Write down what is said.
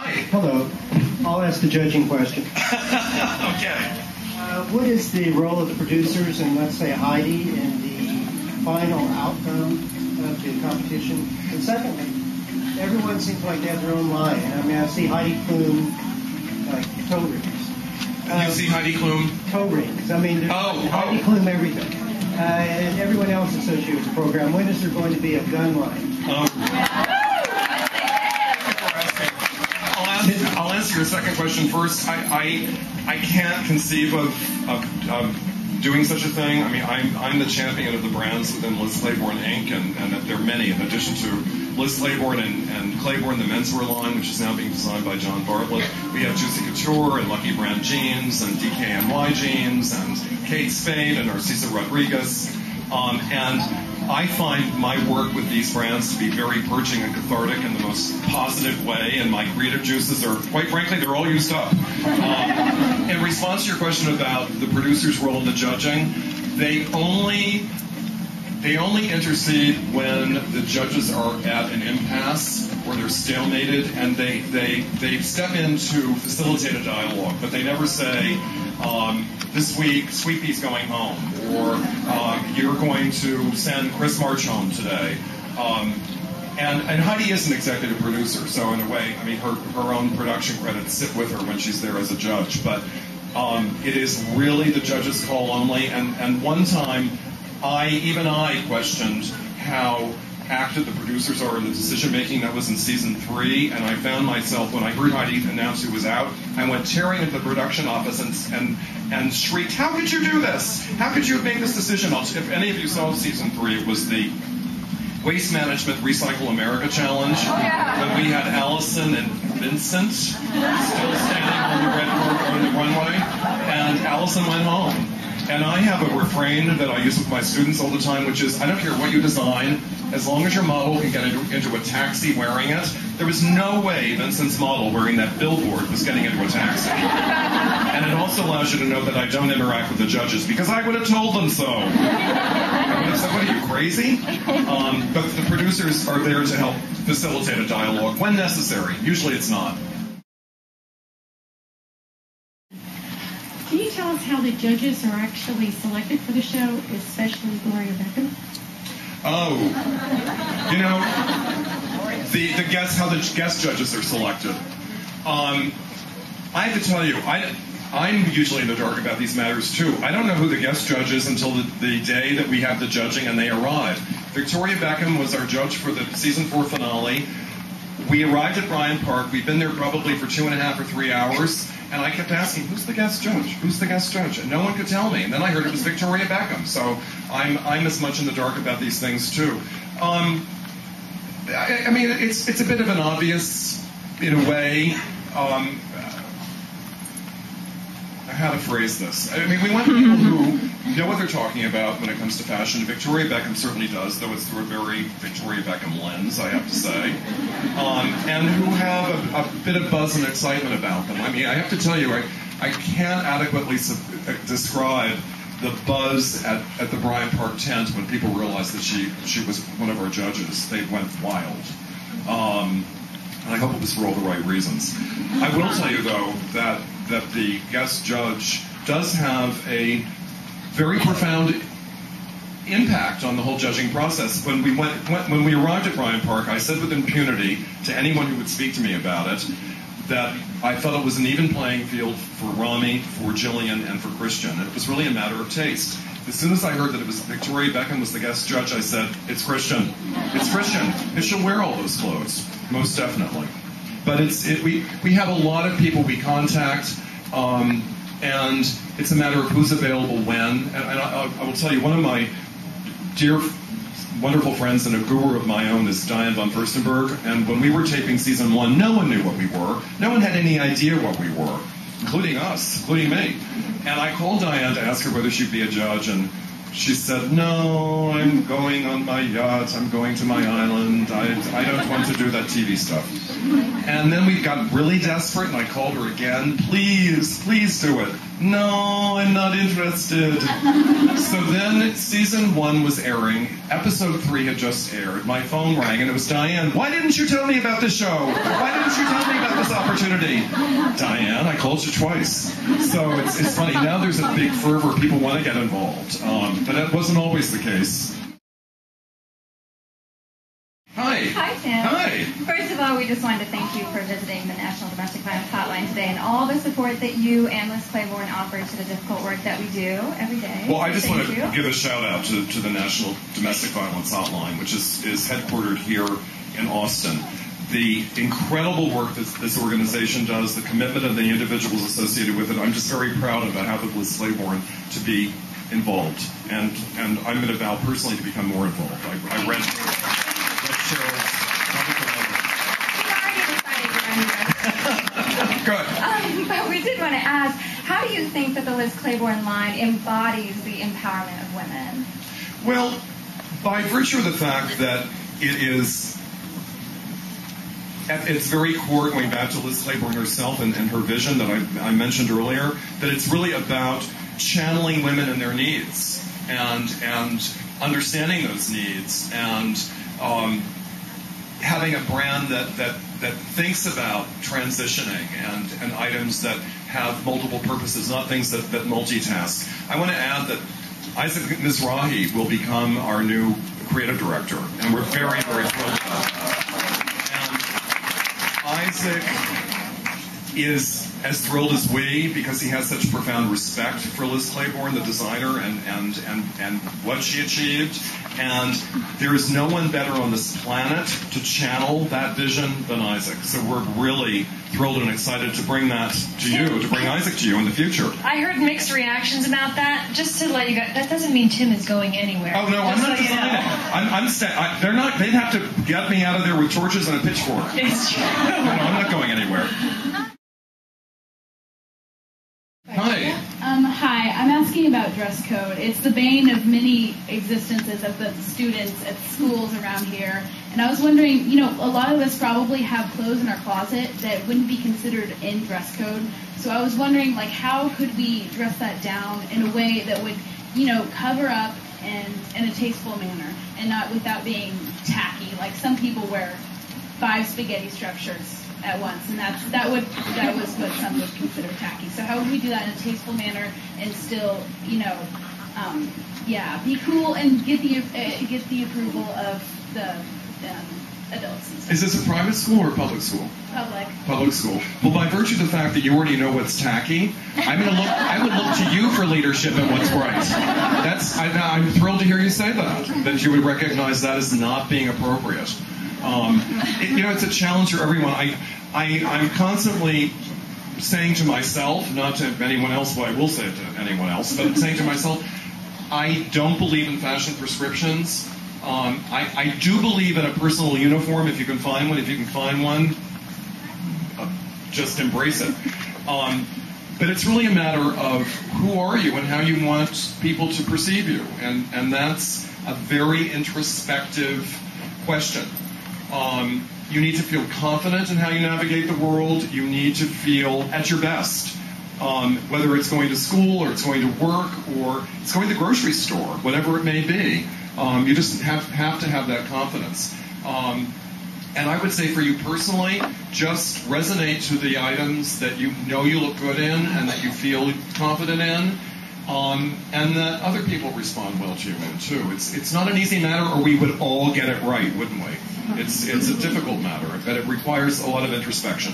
Hi. Hello. I'll ask the judging question. Okay. What is the role of the producers and, let's say, Heidi in the final outcome of the competition? And secondly, everyone seems like they have their own line. I mean, I see Heidi Klum, toe rings. You see Heidi Klum? Toe rings. I mean, Heidi Klum everything. And everyone else associated with the program. When is there going to be a Gunn line? I'll answer your second question first. I can't conceive of doing such a thing. I mean, I'm the champion of the brands within Liz Claiborne Inc., and there are many, in addition to Liz Claiborne and Claiborne, the menswear line, which is now being designed by John Bartlett. We have Juicy Couture and Lucky Brand Jeans and DKNY Jeans and Kate Spade and Narcisa Rodriguez. And I find my work with these brands to be very purging and cathartic in the most positive way, and my creative juices are, quite frankly, they're all used up. In response to your question about the producer's role in the judging, they only intercede when the judges are at an impasse or they're stalemated, and they step in to facilitate a dialogue, but they never say, this week, Sweet Pea's going home, or you're going to send Chris March home today. And Heidi is an executive producer, so in a way, I mean, her own production credits sit with her when she's there as a judge. But it is really the judge's call only. And one time, even I questioned how active the producers are in the decision-making. That was in season 3, and I found myself, when I heard Heidi announce who was out, I went tearing into the production office and shrieked, "How could you do this? How could you have made this decision?" If any of you saw season 3, it was the Waste Management Recycle America Challenge, when we had Allison and Vincent still standing on the red carpet on the runway, and Allison went home. And I have a refrain that I use with my students all the time, which is, I don't care what you design, as long as your model can get into a taxi wearing it. There was no way Vincent's model wearing that billboard was getting into a taxi. And it also allows you to know that I don't interact with the judges, because I would have told them so. I would have said, what are you, crazy? But the producers are there to help facilitate a dialogue when necessary. Usually it's not. Can you tell us how the judges are actually selected for the show, especially Gloria Beckham? Oh, the guests, how the guest judges are selected. I have to tell you, I'm usually in the dark about these matters too. I don't know who the guest judge is until the day that we have the judging and they arrive. Victoria Beckham was our judge for the season 4 finale. We arrived at Bryant Park. We'd been there probably for 2.5 or 3 hours, and I kept asking, who's the guest judge? Who's the guest judge? And no one could tell me. And then I heard it was Victoria Beckham. So I'm as much in the dark about these things too. I mean, it's a bit of an obvious, in a way. How to phrase this? I mean, we want people who know what they're talking about when it comes to fashion. Victoria Beckham certainly does, though it's through a very Victoria Beckham lens, I have to say. And who have a bit of buzz and excitement about them. I mean, I have to tell you, I can't adequately describe the buzz at the Bryant Park tent when people realized that she was one of our judges. They went wild. And I hope it was for all the right reasons. I will tell you, though, that the guest judge does have a very profound impact on the whole judging process. When we arrived at Bryant Park, I said with impunity to anyone who would speak to me about it that I felt it was an even playing field for Rami, for Jillian, and for Christian. And it was really a matter of taste. As soon as I heard that it was Victoria Beckham was the guest judge, I said, it's Christian. It's Christian. And she'll wear all those clothes, most definitely. But we have a lot of people we contact, and it's a matter of who's available when. And I will tell you, one of my dear, wonderful friends and a guru of my own is Diane von Furstenberg. And when we were taping season 1, no one knew what we were. No one had any idea what we were, including us, including me. And I called Diane to ask her whether she'd be a judge, and she said, no, I'm going on my yacht, I'm going to my island, I don't want to do that TV stuff. And then we got really desperate, and I called her again, please do it. No, I'm not interested. So then season 1 was airing. Episode 3 had just aired. My phone rang and it was Diane. Why didn't you tell me about this show? Why didn't you tell me about this opportunity? Diane, I called you twice. So it's funny. Now there's a big fervor. People want to get involved. But that wasn't always the case. Hi. Hi, Tim. Hi. First of all, we just wanted to thank you for visiting the National Domestic Violence Hotline today and all the support that you and Liz Claiborne offer to the difficult work that we do every day. Well, I just want to Thank you. give a shout out to the National Domestic Violence Hotline, which is headquartered here in Austin. The incredible work that this organization does, the commitment of the individuals associated with it, I'm just very proud of having Liz Claiborne to be involved. And I'm going to vow personally to become more involved. I read Good. But we did want to ask, how do you think that the Liz Claiborne line embodies the empowerment of women? Well, by virtue of the fact that it is at its very core, going back to Liz Claiborne herself and her vision that I mentioned earlier, that it's really about channeling women and their needs and understanding those needs and having a brand that thinks about transitioning and items that have multiple purposes, not things that multitask. I want to add that Isaac Mizrahi will become our new creative director, and we're very, very thrilled about that. And Isaac is as thrilled as we because he has such profound respect for Liz Claiborne, the designer, and what she achieved. And there is no one better on this planet to channel that vision than Isaac. So we're really thrilled and excited to bring that to you, to bring Isaac to you in the future. I heard mixed reactions about that. Just to let you go, that doesn't mean Tim is going anywhere. Oh no, I'm not designing. They're not. They'd have to get me out of there with torches and a pitchfork. It's true. No, I'm not going anywhere. Hi. Hi, I'm asking about dress code. It's the bane of many existences of the students at schools around here. And I was wondering, a lot of us probably have clothes in our closet that wouldn't be considered in dress code. So I was wondering, how could we dress that down in a way that would, cover up and in a tasteful manner and not without being tacky. Like some people wear 5 spaghetti strap shirts at once, and that was what some would consider tacky. So how would we do that in a tasteful manner and still, be cool and get the approval of the adults and stuff? Is this a private school or public school? Public. Public school. Well, by virtue of the fact that you already know what's tacky, I would look to you for leadership in what's right. I'm thrilled to hear you say that you would recognize that as not being appropriate. It's a challenge for everyone. I'm constantly saying to myself, not to anyone else, well, I will say it to anyone else, but saying to myself, I don't believe in fashion prescriptions. I do believe in a personal uniform if you can find one. Just embrace it. But it's really a matter of who are you and how you want people to perceive you. And that's a very introspective question. You need to feel confident in how you navigate the world. You need to feel at your best, whether it's going to school or it's going to work or it's going to the grocery store, whatever it may be. You just have to have that confidence. And I would say for you personally, just resonate to the items that you know you look good in and that you feel confident in. And that other people respond well to you in too. It's not an easy matter, or we would all get it right, wouldn't we? It's a difficult matter, but it requires a lot of introspection.